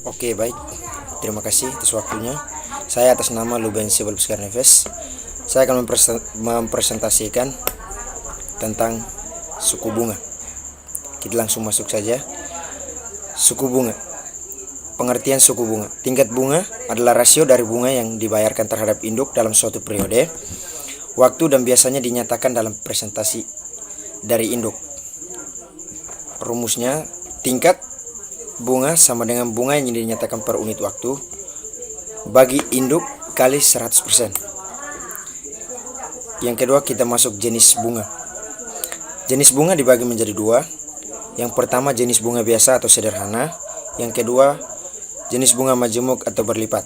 Oke, baik. Terima kasih atas waktunya. Saya atas nama Lubensi Balbuskar Neves. Saya akan mempresentasikan tentang suku bunga. Kita langsung masuk saja. Suku bunga. Pengertian suku bunga. Tingkat bunga adalah rasio dari bunga yang dibayarkan terhadap induk dalam suatu periode waktu dan biasanya dinyatakan dalam presentasi dari induk. Rumusnya, tingkat bunga sama dengan bunga yang dinyatakan per unit waktu bagi induk kali 100%. Yang kedua, kita masuk jenis bunga. Jenis bunga dibagi menjadi dua. Yang pertama, jenis bunga biasa atau sederhana. Yang kedua, jenis bunga majemuk atau berlipat.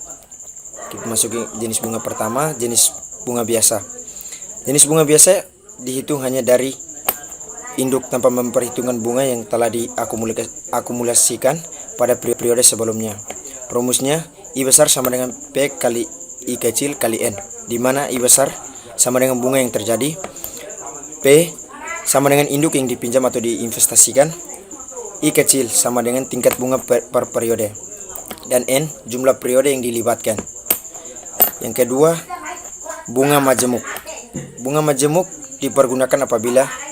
Kita masuki jenis bunga pertama, jenis bunga biasa. Jenis bunga biasa dihitung hanya dari induk tanpa memperhitungkan bunga yang telah diakumulasikan pada periode sebelumnya. Rumusnya, I besar sama dengan P kali I kecil kali N, di mana I besar sama dengan bunga yang terjadi, P sama dengan induk yang dipinjam atau diinvestasikan, I kecil sama dengan tingkat bunga per periode, dan N jumlah periode yang dilibatkan. Yang kedua, bunga majemuk. Bunga majemuk dipergunakan apabila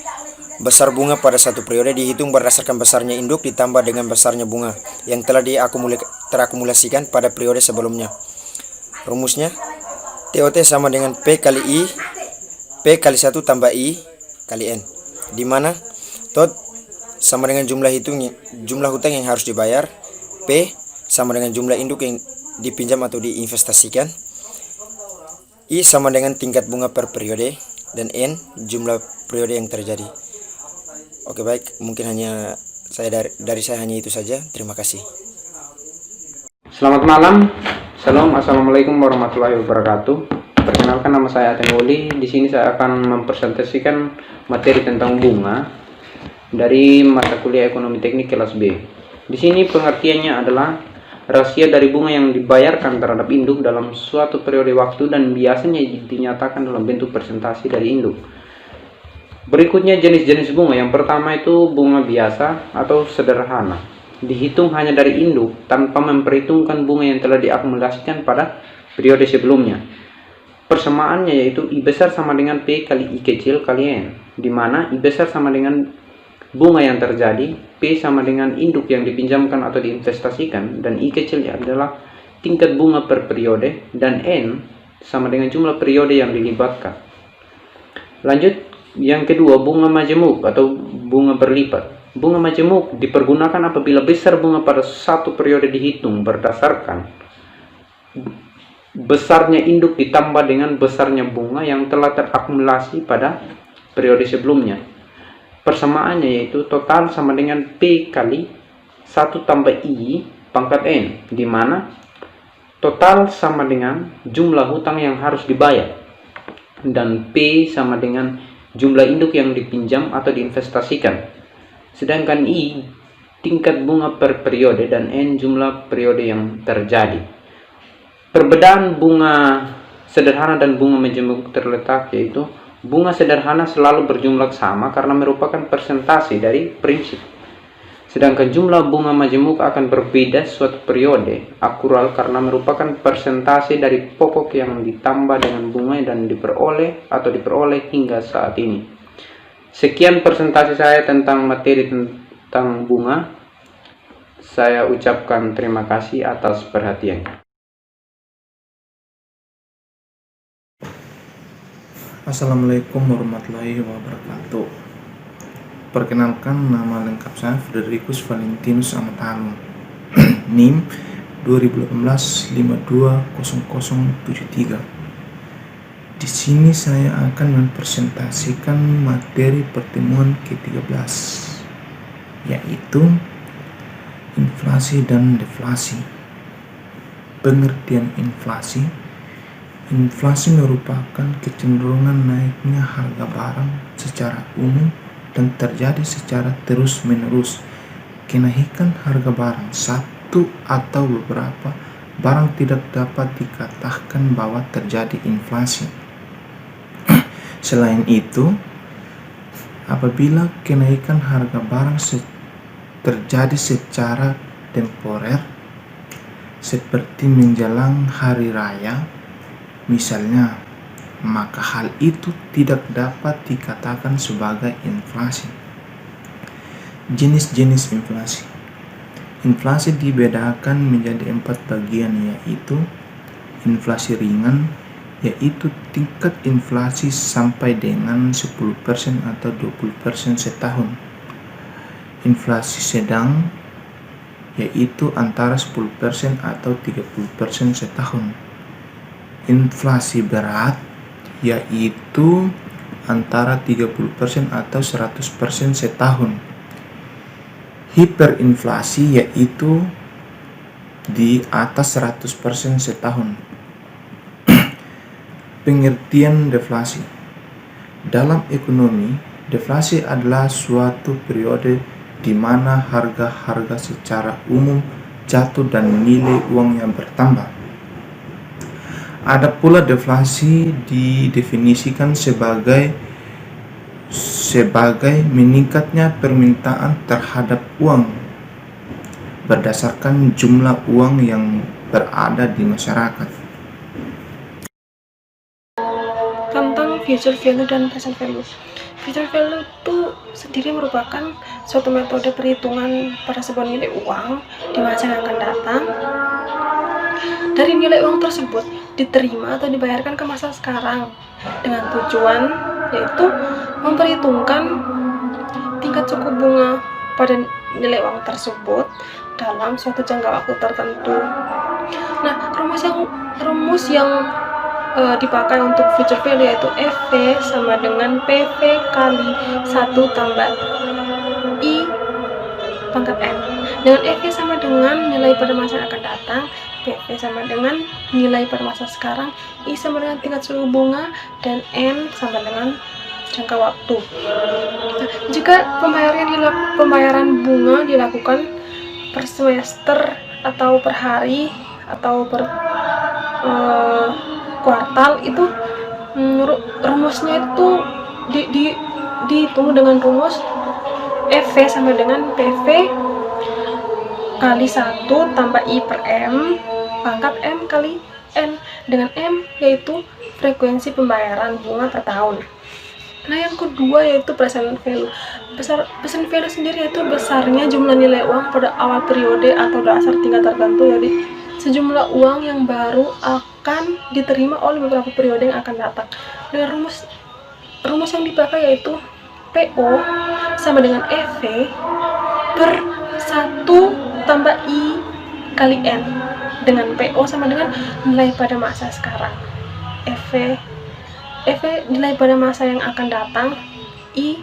besar bunga pada satu periode dihitung berdasarkan besarnya induk ditambah dengan besarnya bunga yang telah terakumulasikan pada periode sebelumnya. Rumusnya, TOT sama dengan P kali I, P kali 1 tambah I kali N, di mana TOT sama dengan jumlah hutang yang harus dibayar, P sama dengan jumlah induk yang dipinjam atau diinvestasikan, I sama dengan tingkat bunga per periode, dan N jumlah periode yang terjadi. Oke, baik, mungkin hanya dari saya hanya itu saja. Terima kasih. Selamat malam. Salam, assalamualaikum warahmatullahi wabarakatuh. Perkenalkan, nama saya Aten Woli. Di sini saya akan mempresentasikan materi tentang bunga dari mata kuliah Ekonomi Teknik kelas B. Di sini pengertiannya adalah rasio dari bunga yang dibayarkan terhadap induk dalam suatu periode waktu dan biasanya dinyatakan dalam bentuk presentasi dari induk. Berikutnya jenis-jenis bunga. Yang pertama itu bunga biasa atau sederhana. Dihitung hanya dari induk tanpa memperhitungkan bunga yang telah diakumulasikan pada periode sebelumnya. Persamaannya yaitu I besar sama dengan P kali I kecil kali N, di mana I besar sama dengan bunga yang terjadi, P sama dengan induk yang dipinjamkan atau diinvestasikan, dan I kecil adalah tingkat bunga per periode, dan N sama dengan jumlah periode yang dilibatkan. Lanjut, yang kedua, bunga majemuk atau bunga berlipat. Bunga majemuk dipergunakan apabila besar bunga pada satu periode dihitung berdasarkan besarnya induk ditambah dengan besarnya bunga yang telah terakumulasi pada periode sebelumnya. Persamaannya yaitu total sama dengan P kali 1 tambah I pangkat N, di mana total sama dengan jumlah hutang yang harus dibayar, dan P sama dengan jumlah induk yang dipinjam atau diinvestasikan. Sedangkan I tingkat bunga per periode dan N jumlah periode yang terjadi. Perbedaan bunga sederhana dan bunga majemuk terletak yaitu bunga sederhana selalu berjumlah sama karena merupakan persentase dari prinsip. Sedangkan jumlah bunga majemuk akan berbeda suatu periode akural karena merupakan persentase dari pokok yang ditambah dengan bunga dan diperoleh hingga saat ini. Sekian presentasi saya tentang materi tentang bunga. Saya ucapkan terima kasih atas perhatiannya. Assalamualaikum warahmatullahi wabarakatuh. Perkenalkan, nama lengkap saya Frederikus Valentinus Amathalun. NIM 2018-520073. Di sini saya akan mempresentasikan materi pertemuan ke-13, yaitu inflasi dan deflasi. Pengertian inflasi. Inflasi merupakan kecenderungan naiknya harga barang secara umum dan terjadi secara terus-menerus. Kenaikan harga barang satu atau beberapa barang tidak dapat dikatakan bahwa terjadi inflasi. Selain itu, apabila kenaikan harga barang terjadi secara temporer, seperti menjelang hari raya misalnya, maka hal itu tidak dapat dikatakan sebagai inflasi. Jenis-jenis inflasi. Inflasi dibedakan menjadi 4 bagian, yaitu inflasi ringan, yaitu tingkat inflasi sampai dengan 10% atau 20% setahun. Inflasi sedang, yaitu antara 10% atau 30% setahun. Inflasi berat, yaitu antara 30% atau 100% setahun. Hiperinflasi, yaitu di atas 100% setahun. Pengertian deflasi. Dalam ekonomi, deflasi adalah suatu periode di mana harga-harga secara umum jatuh dan nilai uangnya bertambah. Ada pula deflasi didefinisikan sebagai meningkatnya permintaan terhadap uang berdasarkan jumlah uang yang berada di masyarakat. Tentang future value dan present value. Future value itu sendiri merupakan suatu metode perhitungan pada sebuah nilai uang di masa yang akan datang. Dari nilai uang tersebut diterima atau dibayarkan ke masa sekarang dengan tujuan yaitu memperhitungkan tingkat suku bunga pada nilai uang tersebut dalam suatu jangka waktu tertentu. Nah, rumus yang dipakai untuk future value yaitu FV sama dengan PV kali 1 tambah I pangkat N. Dengan FV sama dengan nilai pada masa yang akan datang, PV sama dengan nilai pada masa sekarang, I sama dengan tingkat suku bunga, dan N sama dengan jangka waktu. Nah, jika pembayaran bunga dilakukan per semester atau per hari atau per kuartal, itu rumusnya itu dihitung dengan rumus FV sama dengan PV kali 1 tambah I per M pangkat M kali N, dengan M yaitu frekuensi pembayaran bunga per tahun. Nah, yang kedua yaitu present value. Present value sendiri yaitu besarnya jumlah nilai uang pada awal periode atau dasar tingkat tertentu, jadi sejumlah uang yang baru akan diterima oleh beberapa periode yang akan datang. Dengan rumus yang dipakai yaitu PO sama dengan EV per 1 tambah I kali N, dengan PO sama dengan nilai pada masa sekarang, EV nilai pada masa yang akan datang, I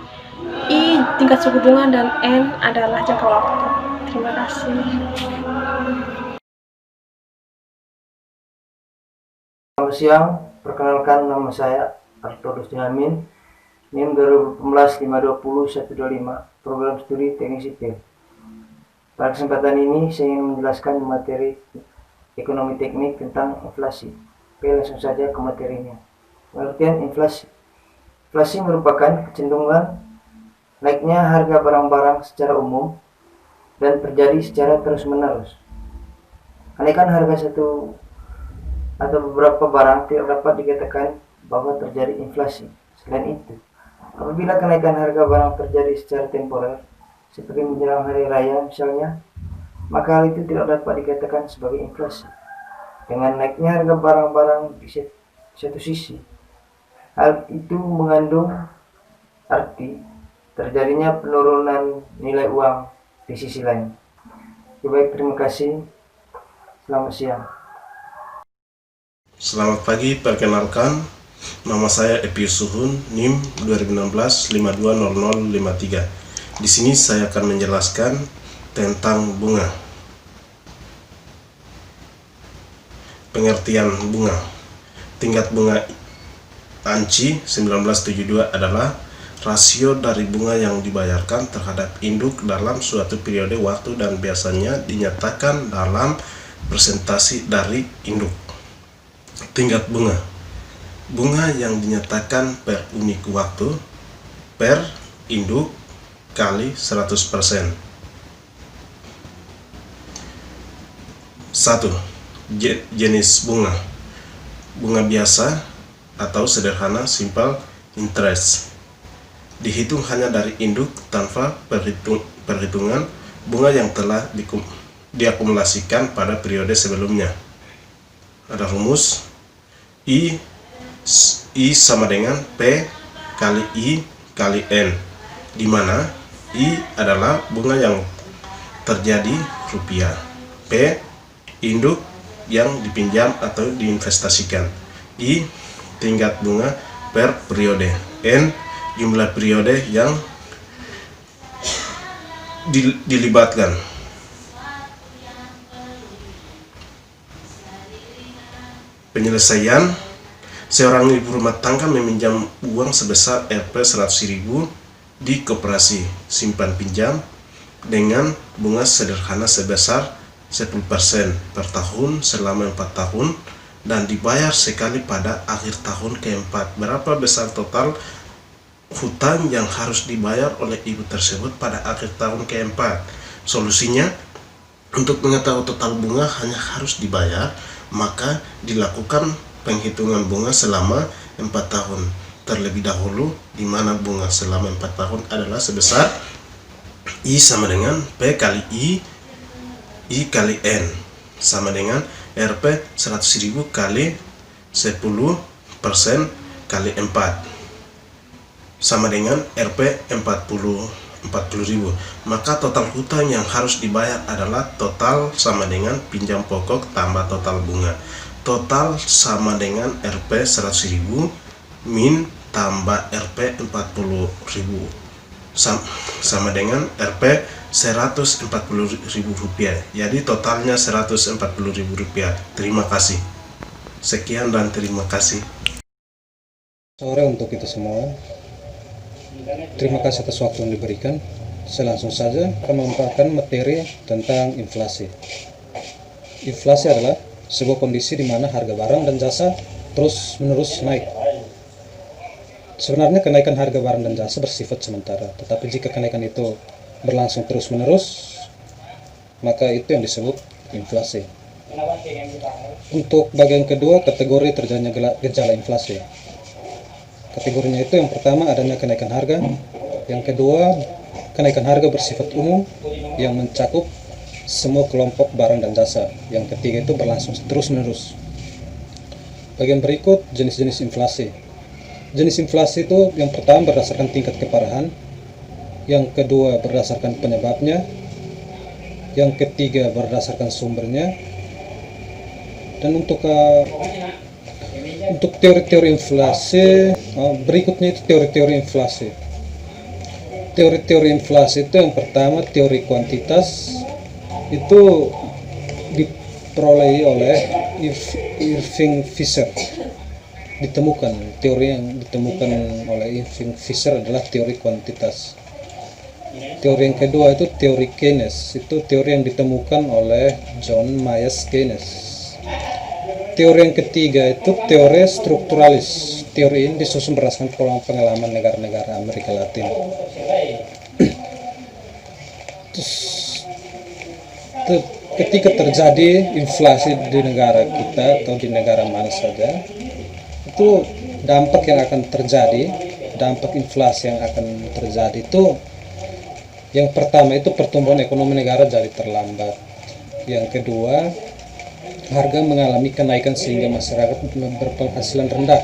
tingkat suku bunga, dan N adalah jangka waktu. Terima kasih. Selamat siang, perkenalkan nama saya Arthur Dusyamin, NIM 2015-520-125, program studi teknik sipil. Pada kesempatan ini saya ingin menjelaskan materi ekonomi teknik tentang inflasi. Oke, langsung saja ke materinya. Pengertian inflasi. Inflasi merupakan kecenderungan naiknya harga barang-barang secara umum dan terjadi secara terus-menerus. Kenaikan harga satu atau beberapa barang tidak dapat dikatakan bahwa terjadi inflasi. Selain itu, apabila kenaikan harga barang terjadi secara temporer, seperti menjelang hari raya misalnya, maka hal itu tidak dapat dikatakan sebagai inflasi. Dengan naiknya harga barang-barang di satu sisi, hal itu mengandung arti terjadinya penurunan nilai uang di sisi lain. Baik, terima kasih. Selamat siang. Selamat pagi, perkenalkan nama saya Epius Suhun, NIM 2016-520053. Di sini saya akan menjelaskan tentang bunga. Pengertian bunga. Tingkat bunga ANCI 1972 adalah rasio dari bunga yang dibayarkan terhadap induk dalam suatu periode waktu dan biasanya dinyatakan dalam persentase dari induk. Tingkat bunga. Bunga yang dinyatakan per unit waktu per induk kali 100%. 1. Jenis bunga. Bunga biasa atau sederhana simple interest. Dihitung hanya dari induk tanpa perhitungan bunga yang telah diakumulasikan pada periode sebelumnya. Ada rumus I sama dengan P kali I kali N, di mana I adalah bunga yang terjadi rupiah, P induk yang dipinjam atau diinvestasikan, I tingkat bunga per periode, N jumlah periode yang dilibatkan. Penyelesaian: seorang ibu rumah tangga meminjam uang sebesar Rp 100.000 di koperasi simpan pinjam dengan bunga sederhana sebesar 10% per tahun selama 4 tahun dan dibayar sekali pada akhir tahun keempat. Berapa besar total hutang yang harus dibayar oleh ibu tersebut pada akhir tahun keempat? Solusinya, untuk mengetahui total bunga hanya harus dibayar, maka dilakukan penghitungan bunga selama 4 tahun terlebih dahulu, di mana bunga selama 4 tahun adalah sebesar I sama dengan P kali I kali N sama dengan Rp 100.000 kali 10% kali 4 sama dengan Rp 40.000. Maka total hutang yang harus dibayar adalah total sama dengan pinjam pokok tambah total bunga. Total sama dengan Rp 100.000 min tambah Rp 40.000 sama dengan Rp 140.000 rupiah. Jadi totalnya Rp140.000. Terima kasih. Sekian dan terima kasih. Sore untuk kita semua. Terima kasih atas waktu yang diberikan. Saya langsung saja akan memaparkan materi tentang inflasi. Inflasi adalah sebuah kondisi di mana harga barang dan jasa terus-menerus naik. Sebenarnya kenaikan harga barang dan jasa bersifat sementara, tetapi jika kenaikan itu berlangsung terus-menerus, maka itu yang disebut inflasi. Untuk bagian kedua, kategori terjadinya gejala inflasi. Kategorinya itu yang pertama adanya kenaikan harga, yang kedua kenaikan harga bersifat umum yang mencakup semua kelompok barang dan jasa, yang ketiga itu berlangsung terus-menerus. Bagian berikut jenis-jenis inflasi. Jenis inflasi itu yang pertama berdasarkan tingkat keparahan, yang kedua berdasarkan penyebabnya, yang ketiga berdasarkan sumbernya, dan untuk teori-teori inflasi berikutnya itu teori-teori inflasi. Teori-teori inflasi itu yang pertama teori kuantitas, itu diperoleh oleh Irving Fisher. Teori yang ditemukan oleh Irving Fisher adalah teori kuantitas. Teori yang kedua itu teori Keynes, itu teori yang ditemukan oleh John Maynard Keynes. Teori yang ketiga itu teori strukturalis. Teori ini disusun berdasarkan pengalaman negara-negara Amerika Latin. Ketika terjadi inflasi di negara kita atau di negara mana saja, itu dampak yang akan terjadi, dampak inflasi yang akan terjadi itu yang pertama itu pertumbuhan ekonomi negara jadi terlambat. Yang kedua, harga mengalami kenaikan sehingga masyarakat berpenghasilan rendah.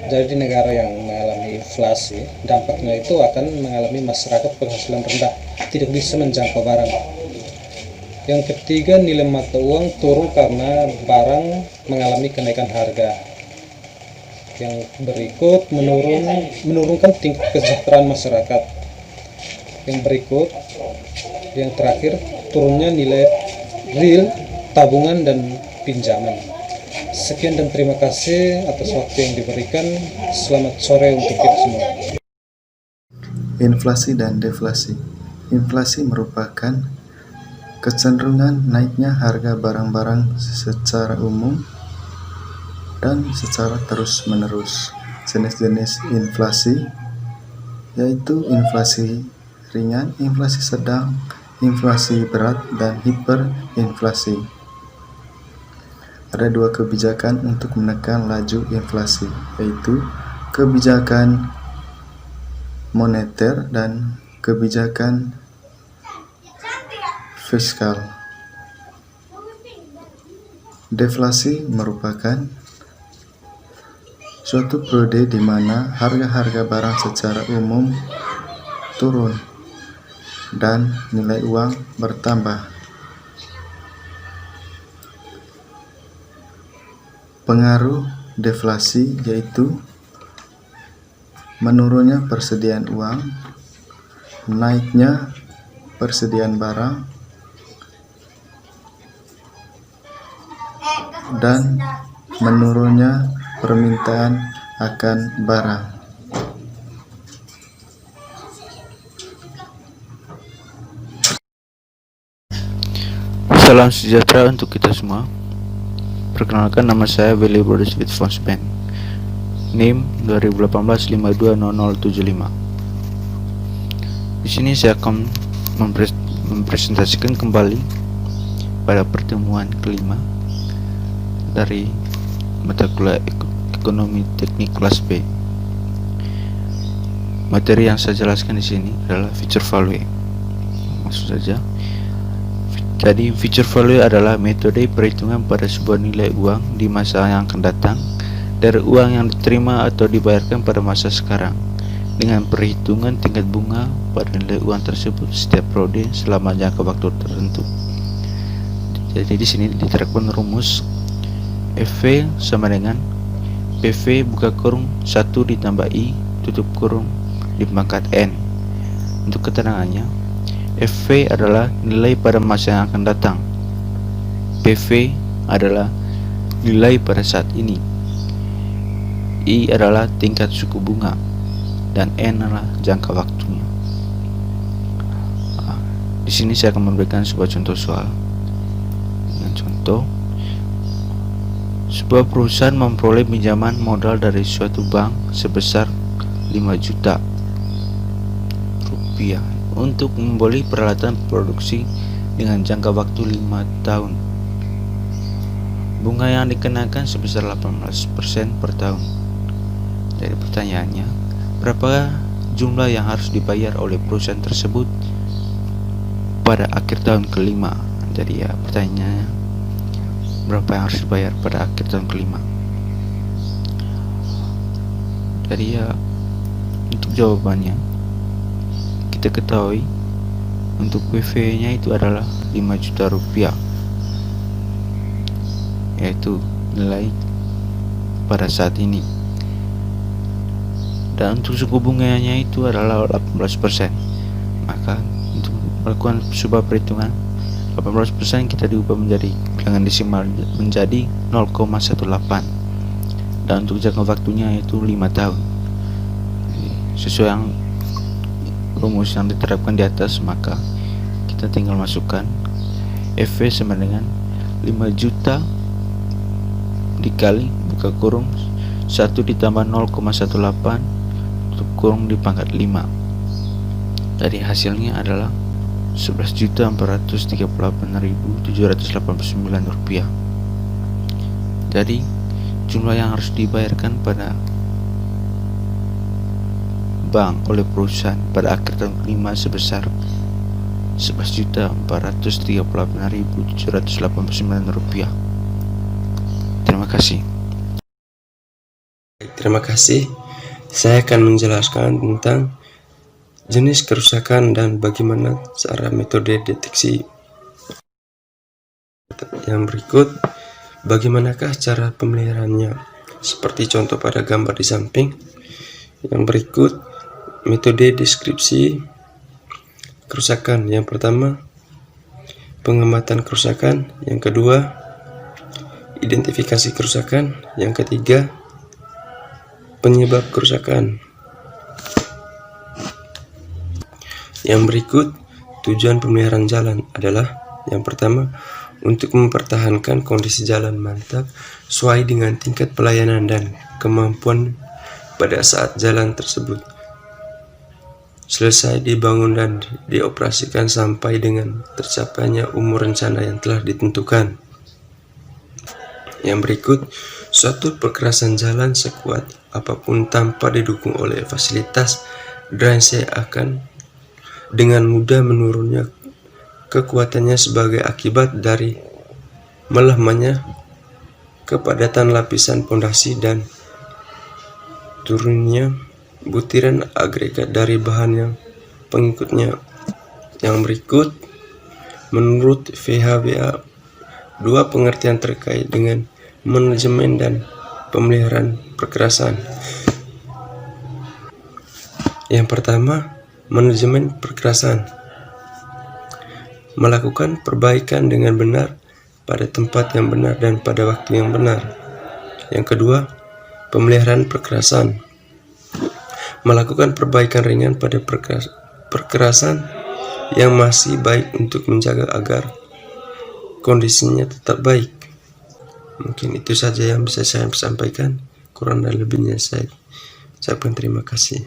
Jadi di negara yang mengalami inflasi, dampaknya itu akan mengalami masyarakat penghasilan rendah, tidak bisa menjangkau barang. Yang ketiga, nilai mata uang turun karena barang mengalami kenaikan harga. Yang berikut, menurunkan tingkat kesejahteraan masyarakat. Yang berikut, yang terakhir, turunnya nilai real, tabungan, dan pinjaman. Sekian dan terima kasih atas waktu yang diberikan. Selamat sore untuk kita semua. Inflasi dan deflasi. Inflasi merupakan kecenderungan naiknya harga barang-barang secara umum dan secara terus-menerus. Jenis-jenis inflasi yaitu inflasi ringan, inflasi sedang, inflasi berat, dan hiperinflasi. ada dua kebijakan untuk menekan laju inflasi, yaitu kebijakan moneter dan kebijakan fiskal. Deflasi merupakan suatu periode di mana harga-harga barang secara umum turun dan nilai uang bertambah. Pengaruh deflasi yaitu menurunnya persediaan uang, naiknya persediaan barang, dan menurunnya permintaan akan barang. Salam sejahtera untuk kita semua. Perkenalkan, nama saya Willy Brothers with Fonts Band, NIM 2018-520075. Di sini saya akan mempresentasikan kembali pada pertemuan kelima dari mata kuliah Ekonomi Teknik kelas B. Materi yang saya jelaskan di sini adalah feature value. Maksud saja, jadi feature value adalah metode perhitungan pada sebuah nilai uang di masa yang akan datang dari uang yang diterima atau dibayarkan pada masa sekarang, dengan perhitungan tingkat bunga pada nilai uang tersebut setiap periode selama jangka waktu tertentu. Jadi di sini diterapkan rumus FV sama dengan PV buka kurung 1 ditambah I tutup kurung di pangkat N. Untuk keterangannya, FV adalah nilai pada masa yang akan datang, PV adalah nilai pada saat ini, I adalah tingkat suku bunga, dan N adalah jangka waktunya. Di sini saya akan memberikan sebuah contoh soal. Dengan contoh, sebuah perusahaan memperoleh pinjaman modal dari suatu bank sebesar 5 juta rupiah untuk membeli peralatan produksi dengan jangka waktu 5 tahun. Bunga yang dikenakan sebesar 18% per tahun. Jadi pertanyaannya, berapa jumlah yang harus dibayar oleh perusahaan tersebut pada akhir tahun kelima? Jadi ya, pertanyaannya, berapa yang harus dibayar pada akhir tahun kelima? Jadi ya, untuk jawabannya kita ketahui untuk PV nya itu adalah 5 juta rupiah, yaitu nilai pada saat ini, dan untuk suku bunganya itu adalah 18%. Maka untuk melakukan sebuah perhitungan, 18% kita diubah menjadi bilangan desimal menjadi 0,18, dan untuk jangka waktunya yaitu 5 tahun. Jadi, sesuai yang rumus yang diterapkan di atas, maka kita tinggal masukkan FV sama dengan 5 juta dikali buka kurung 1 ditambah 0,18 tutup kurung di pangkat 5. Dari hasilnya adalah 11.438.789 rupiah. Jadi jumlah yang harus dibayarkan pada bank oleh perusahaan pada akhir tahun kelima sebesar 11.438.789 rupiah. Terima kasih. Terima kasih. Saya akan menjelaskan tentang jenis kerusakan dan bagaimana cara metode deteksi. Yang berikut, bagaimanakah cara pemeliharaannya? Seperti contoh pada gambar di samping. Yang berikut, metode deskripsi kerusakan. Yang pertama, pengamatan kerusakan. Yang kedua, identifikasi kerusakan. Yang ketiga, penyebab kerusakan. Yang berikut, tujuan pemeliharaan jalan adalah yang pertama, untuk mempertahankan kondisi jalan mantap sesuai dengan tingkat pelayanan dan kemampuan pada saat jalan tersebut selesai dibangun dan dioperasikan sampai dengan tercapainya umur rencana yang telah ditentukan. Yang berikut, suatu perkerasan jalan sekuat apapun tanpa didukung oleh fasilitas drainase akan dengan mudah menurunnya kekuatannya sebagai akibat dari melemahnya kepadatan lapisan pondasi dan turunnya butiran agregat dari bahan yang pengikutnya. Yang berikut, menurut VHBA, dua pengertian terkait dengan manajemen dan pemeliharaan perkerasan. Yang pertama, manajemen perkerasan. Melakukan perbaikan dengan benar pada tempat yang benar dan pada waktu yang benar. Yang kedua, pemeliharaan perkerasan. Melakukan perbaikan ringan pada perkerasan yang masih baik untuk menjaga agar kondisinya tetap baik. Mungkin itu saja yang bisa saya sampaikan. Kurang dan lebihnya saya ucapkan terima kasih.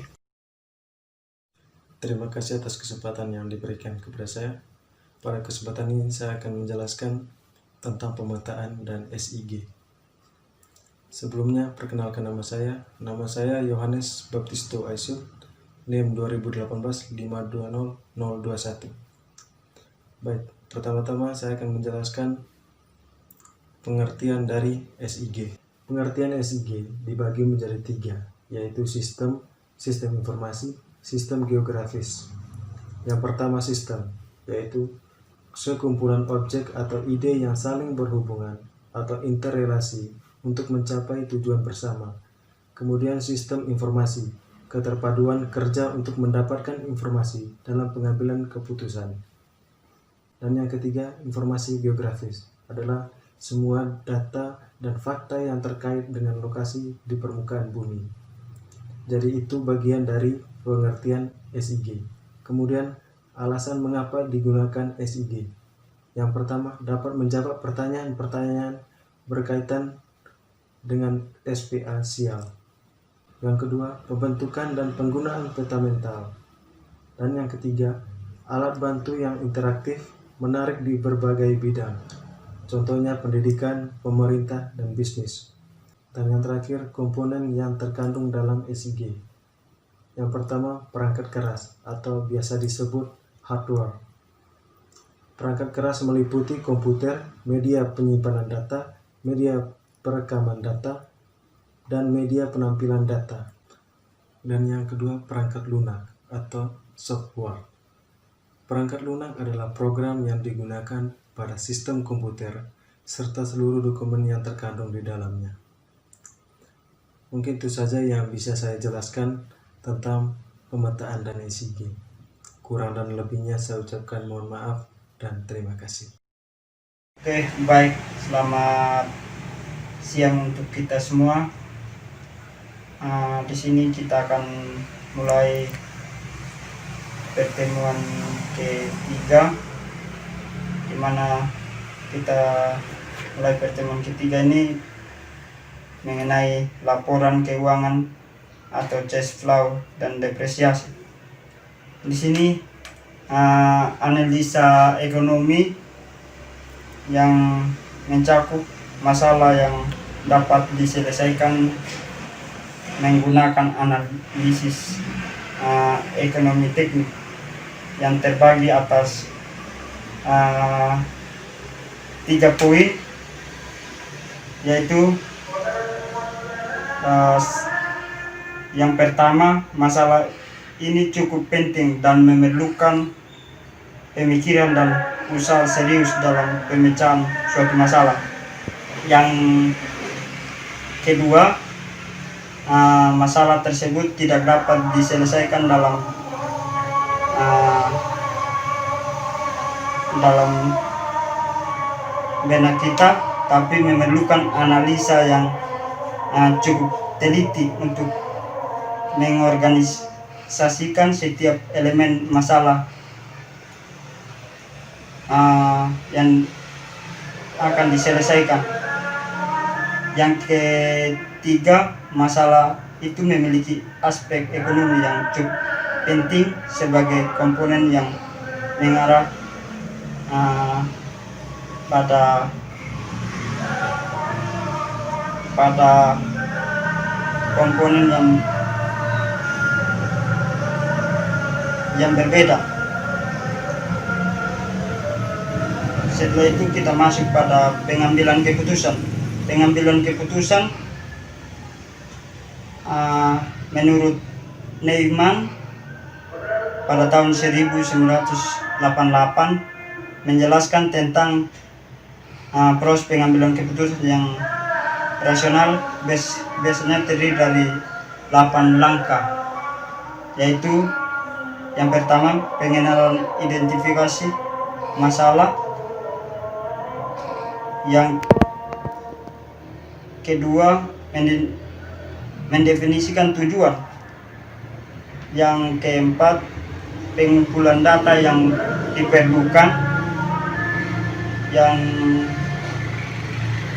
Terima kasih atas kesempatan yang diberikan kepada saya. Pada kesempatan ini saya akan menjelaskan tentang pemetaan dan SIG. Sebelumnya, perkenalkan nama saya. Nama saya Yohanes Baptisto Aisyur, NIM 2018-520021. Baik, pertama-tama saya akan menjelaskan pengertian dari SIG. Pengertian SIG dibagi menjadi 3, yaitu sistem informasi, sistem geografis. Yang pertama sistem, yaitu sekumpulan objek atau ide yang saling berhubungan atau interrelasi untuk mencapai tujuan bersama. Kemudian sistem informasi, keterpaduan kerja untuk mendapatkan informasi dalam pengambilan keputusan. Dan yang ketiga, informasi geografis adalah semua data dan fakta yang terkait dengan lokasi di permukaan bumi. Jadi itu bagian dari pengertian SIG. Kemudian alasan mengapa digunakan SIG. Yang pertama, dapat menjawab pertanyaan-pertanyaan berkaitan dengan spasial. Yang kedua, pembentukan dan penggunaan peta mental. Dan yang ketiga, alat bantu yang interaktif menarik di berbagai bidang. Contohnya pendidikan, pemerintah, dan bisnis. Dan yang terakhir, komponen yang terkandung dalam SIG. Yang pertama, perangkat keras atau biasa disebut hardware. Perangkat keras meliputi komputer, media penyimpanan data, media perekaman data, dan media penampilan data. Dan yang kedua, perangkat lunak atau software. Perangkat lunak adalah program yang digunakan pada sistem komputer serta seluruh dokumen yang terkandung di dalamnya. Mungkin itu saja yang bisa saya jelaskan tentang pemetaan dan SIG. Kurang dan lebihnya saya ucapkan mohon maaf dan terima kasih. Oke, baik. Selamat siang untuk kita semua. Di sini kita akan mulai pertemuan ketiga, di mana kita mulai pertemuan ketiga ini mengenai laporan keuangan atau cash flow dan depresiasi. Di sini analisa ekonomi yang mencakup masalah yang dapat diselesaikan menggunakan analisis ekonomi teknik yang terbagi atas 3 poin, yaitu yang pertama, masalah ini cukup penting dan memerlukan pemikiran dan usaha serius dalam pemecahan suatu masalah. Yang kedua, masalah tersebut tidak dapat diselesaikan dalam benak kita, tapi memerlukan analisa yang cukup teliti untuk mengorganisasikan setiap elemen masalah yang akan diselesaikan. Yang ketiga, masalah itu memiliki aspek ekonomi yang cukup penting sebagai komponen yang mengarah pada pada komponen yang berbeda. Setelah itu kita masuk pada pengambilan keputusan. Pengambilan keputusan menurut Neumann pada tahun 1988 menjelaskan tentang proses pengambilan keputusan yang rasional biasanya terdiri dari 8 langkah, yaitu yang pertama pengenalan identifikasi masalah, yang kedua mendefinisikan tujuan, yang keempat pengumpulan data yang diperlukan, yang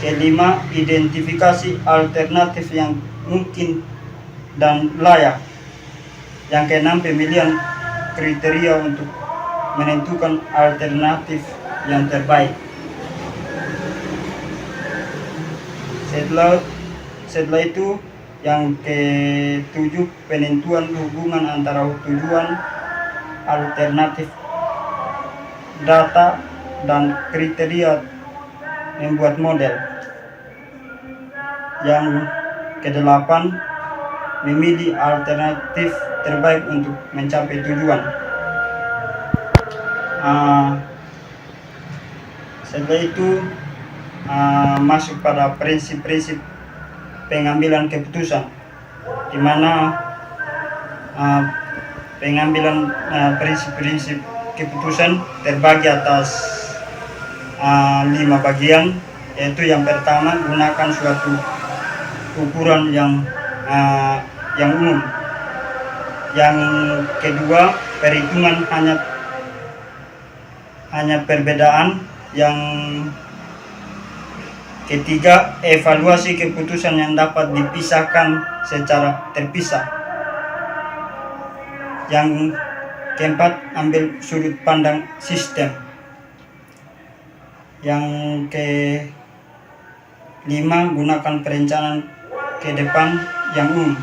kelima identifikasi alternatif yang mungkin dan layak, yang keenam pemilihan kriteria untuk menentukan alternatif yang terbaik. Setelah itu yang ketujuh penentuan hubungan antara tujuan, alternatif, data, dan kriteria membuat model. Yang kedelapan memilih alternatif terbaik untuk mencapai tujuan. Setelah itu masuk pada prinsip-prinsip pengambilan keputusan, di mana pengambilan prinsip-prinsip keputusan terbagi atas 5 bagian, yaitu yang pertama gunakan suatu ukuran yang umum, yang kedua perhitungan hanya perbedaan, yang ketiga evaluasi keputusan yang dapat dipisahkan secara terpisah, yang keempat ambil sudut pandang sistem, yang kelima gunakan perencanaan ke depan yang umum.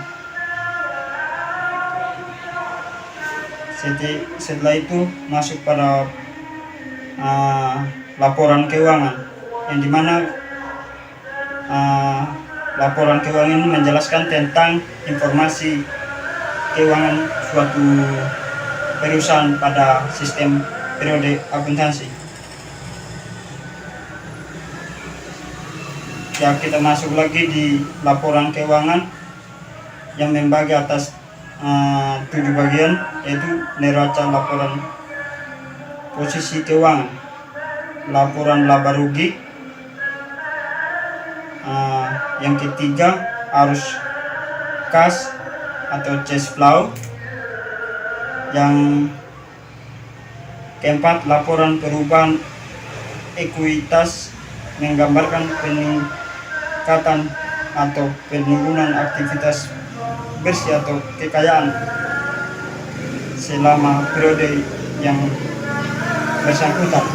Setelah itu masuk pada laporan keuangan, yang dimana laporan keuangan ini menjelaskan tentang informasi keuangan suatu perusahaan pada sistem periode akuntansi. Ya, kita masuk lagi di laporan keuangan yang membagi atas 7 bagian, yaitu neraca laporan posisi keuangan, laporan laba rugi, yang ketiga arus kas atau cash flow, yang keempat laporan perubahan ekuitas menggambarkan peningkatan atau penurunan aktivitas bersih atau kekayaan selama periode yang bersangkutan.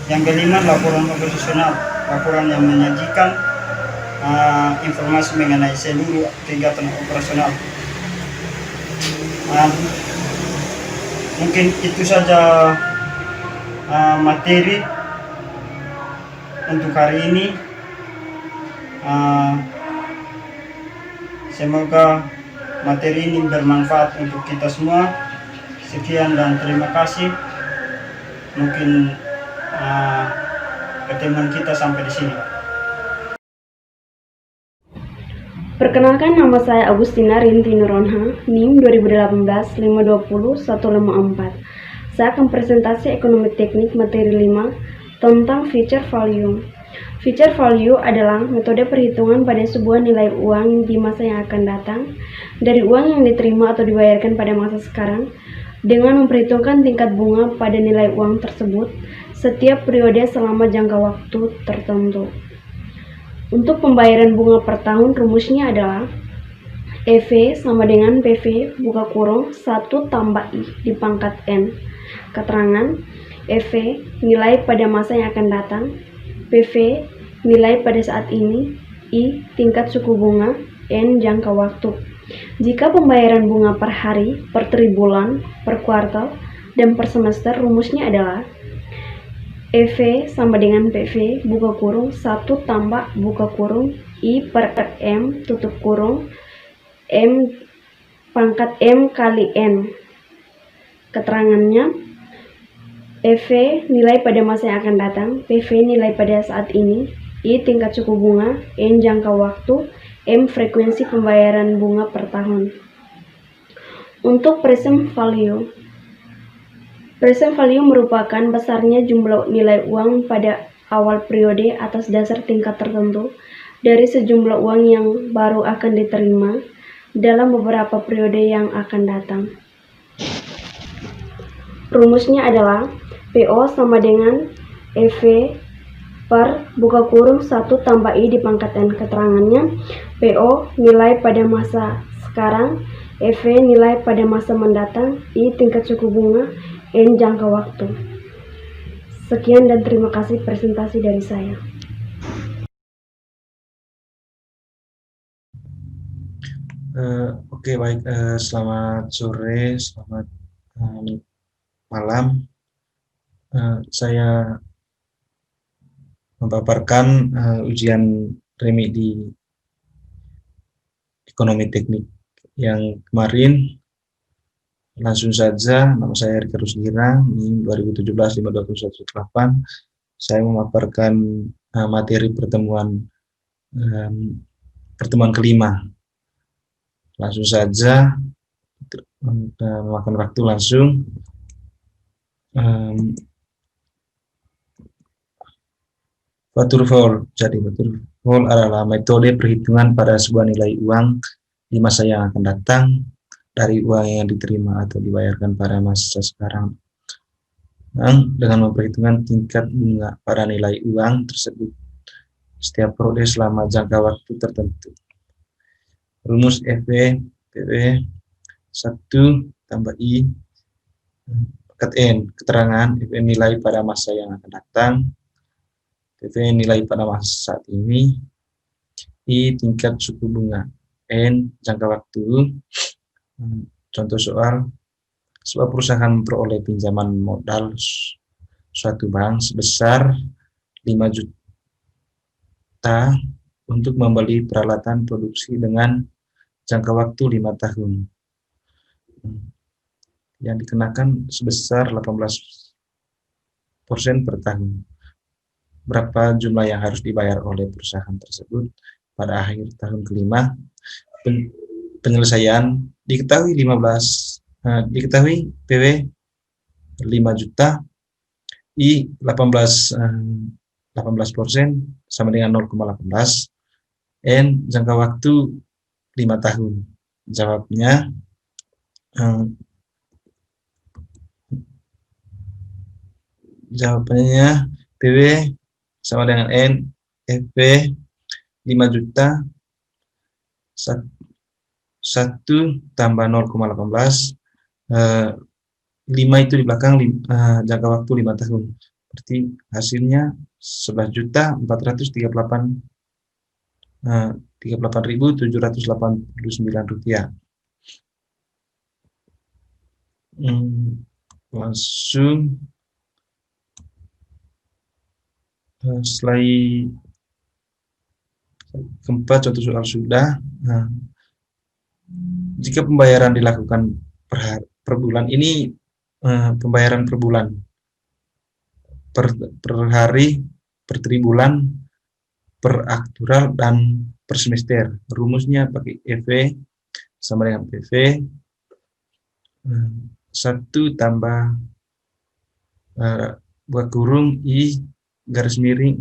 Yang kelima laporan operasional, laporan yang menyajikan informasi mengenai seluruh kegiatan operasional. Mungkin itu saja materi untuk hari ini. Semoga materi ini bermanfaat untuk kita semua. Sekian dan terima kasih. Mungkin pertemuan kita sampai di sini. Perkenalkan, nama saya Agustina Rinti Nuronha, NIM 2018-520-154. Saya akan presentasi ekonomi teknik materi 5 tentang future value. Future value adalah metode perhitungan pada sebuah nilai uang di masa yang akan datang dari uang yang diterima atau dibayarkan pada masa sekarang dengan memperhitungkan tingkat bunga pada nilai uang tersebut setiap periode selama jangka waktu tertentu. Untuk pembayaran bunga per tahun, rumusnya adalah EV sama dengan PV buka kurung 1 tambah I di pangkat N. Keterangan EV nilai pada masa yang akan datang, PV nilai pada saat ini, I. Tingkat suku bunga. N. Jangka waktu. Jika pembayaran bunga per hari, per tribulan, per kuartal, dan per semester, rumusnya adalah EV sama dengan PV buka kurung 1 tambah buka kurung I per M tutup kurung M pangkat M kali N. Keterangannya, EV nilai pada masa yang akan datang, PV nilai pada saat ini, I tingkat suku bunga, N jangka waktu, M frekuensi pembayaran bunga per tahun. Untuk present value merupakan besarnya jumlah nilai uang pada awal periode atas dasar tingkat tertentu dari sejumlah uang yang baru akan diterima dalam beberapa periode yang akan datang. Rumusnya adalah PO sama dengan EV per buka kurung 1 tambah I di pangkat N. Keterangannya, PO nilai pada masa sekarang, EV nilai pada masa mendatang, I tingkat suku bunga, N jangka waktu. Sekian dan terima kasih presentasi dari saya. Oke, baik. Selamat sore, selamat malam. Saya memaparkan ujian remi di ekonomi teknik yang kemarin. Langsung saja, nama saya Rika Rusdira, ini 2017-5218. Saya memaparkan materi pertemuan kelima. Langsung saja, memakan waktu langsung. Waterfall. Jadi waterfall adalah metode perhitungan pada sebuah nilai uang di masa yang akan datang dari uang yang diterima atau dibayarkan pada masa sekarang, dengan memperhitungkan tingkat bunga pada nilai uang tersebut setiap periode selama jangka waktu tertentu. Rumus EV PV 1 tambah I pangkat N. Keterangan EV nilai pada masa yang akan datang, PV nilai pada masa saat ini, I tingkat suku bunga, N jangka waktu. Contoh soal, sebuah perusahaan memperoleh pinjaman modal suatu bank sebesar 5 juta untuk membeli peralatan produksi dengan jangka waktu 5 tahun. Yang dikenakan sebesar 18% per tahun. Berapa jumlah yang harus dibayar oleh perusahaan tersebut pada akhir tahun kelima? Penyelesaian diketahui PW 5 juta, I 18% sama dengan 0,18, N jangka waktu 5 tahun. Jawabnya jawabannya PW sama dengan N, FP 5 juta 1 tambah 0,18, 5 itu di belakang jangka waktu 5 tahun, berarti hasilnya 11.038.789 rupiah. Langsung slide keempat, contoh soal sudah. Jika pembayaran dilakukan per bulan, ini pembayaran per bulan, per hari, per tribulan, per aktual, dan per semester. Rumusnya pakai EV sama dengan PV 1 tambah buka kurung I garis miring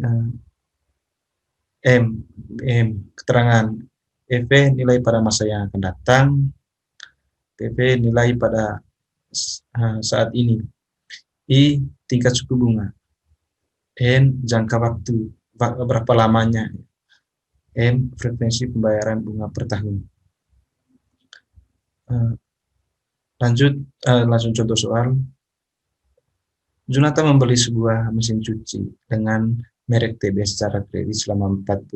M. Keterangan EV nilai pada masa yang akan datang, PV nilai pada saat ini, I tingkat suku bunga, N jangka waktu berapa lamanya, M frekuensi pembayaran bunga per tahun. Langsung contoh soal. Junata membeli sebuah mesin cuci dengan merek TB secara kredit selama 48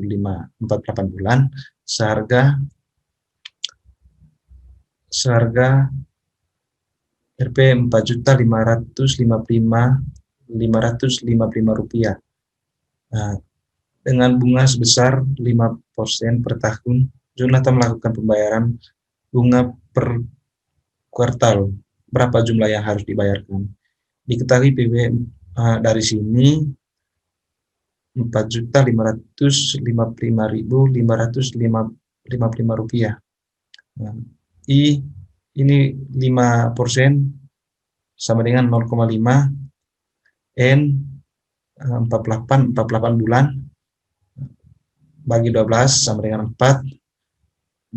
bulan seharga Rp 4.555.555 rupiah. Nah, dengan bunga sebesar 5% per tahun, Junata melakukan pembayaran bunga per kuartal. Berapa jumlah yang harus dibayarkan? Diketahui PB dari sini 4.555.555 rupiah. Nah, ini 5% sama dengan 0,5 N 48 bulan bagi 12 sama dengan 4. 12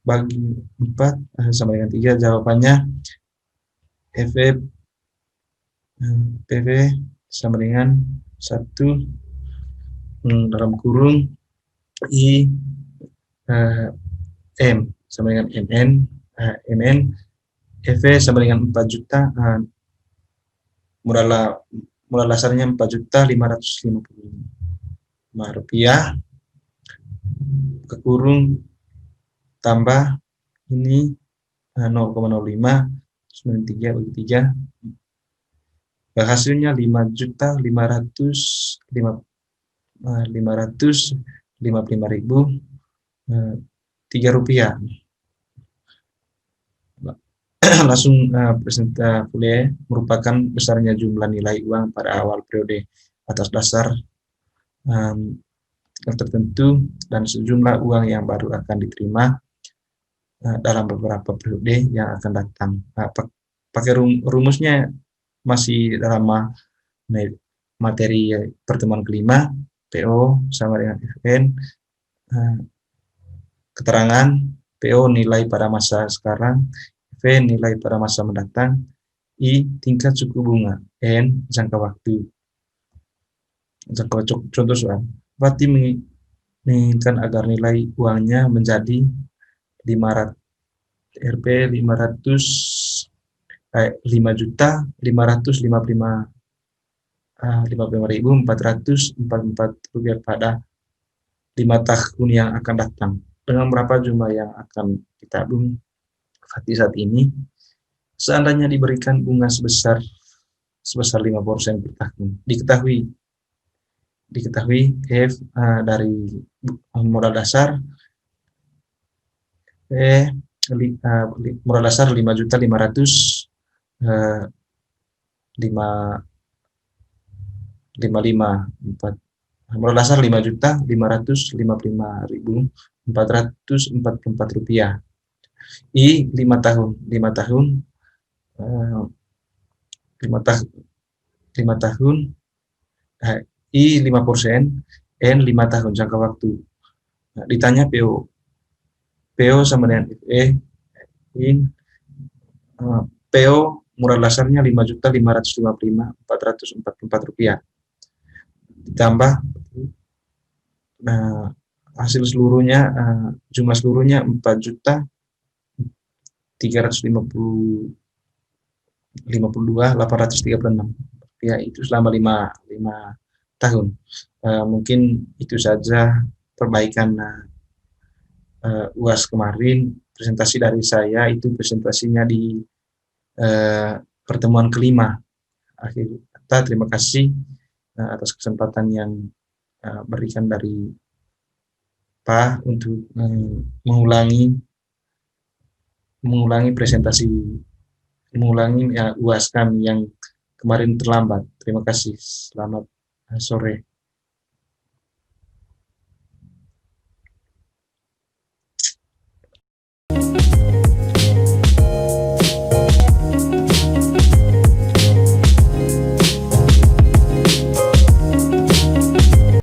bagi 4 sama dengan 3. Jawabannya PV sama dengan 1 dalam kurung I M sama dengan MN EV sama dengan 4 juta. Modal dasarnya 4.555.000 rupiah ke kurung tambah ini 0,05 93 bagi 3 hasilnya 5.555.003 rupiah. Langsung presentasi kuliah merupakan besarnya jumlah nilai uang pada awal periode atas dasar tertentu dan sejumlah uang yang baru akan diterima dalam beberapa periode yang akan datang. Pakai rumusnya masih dalam materi pertemuan kelima. PO sama dengan FN, keterangan PO nilai pada masa sekarang, V nilai pada masa mendatang, I tingkat suku bunga, N jangka waktu. Contoh soal, Fatih menginginkan agar nilai uangnya menjadi 500 Rp 5.555.444 rupiah pada 5 tahun yang akan datang. Dengan berapa jumlah yang akan ditabung Fatih saat ini? Seandainya diberikan bunga sebesar 5% per tahun. Diketahui F dari modal dasar modal dasar 5.555.4 modal dasar 5.555.444 rupiah. I 5 tahun I 5%, N 5 tahun jangka waktu. Nah, ditanya PO sama dengan PO modal dasarnya 5.555.444 rupiah. Ditambah hasil seluruhnya jumlah seluruhnya 4.352.836 ya, itu selama 5 tahun. Mungkin itu saja perbaikan UAS kemarin. Presentasi dari saya itu presentasinya di pertemuan kelima. Akhir kata, terima kasih atas kesempatan yang berikan dari Pak untuk mengulangi presentasi, mengulangi UAS kami yang kemarin terlambat. Terima kasih. Selamat sore.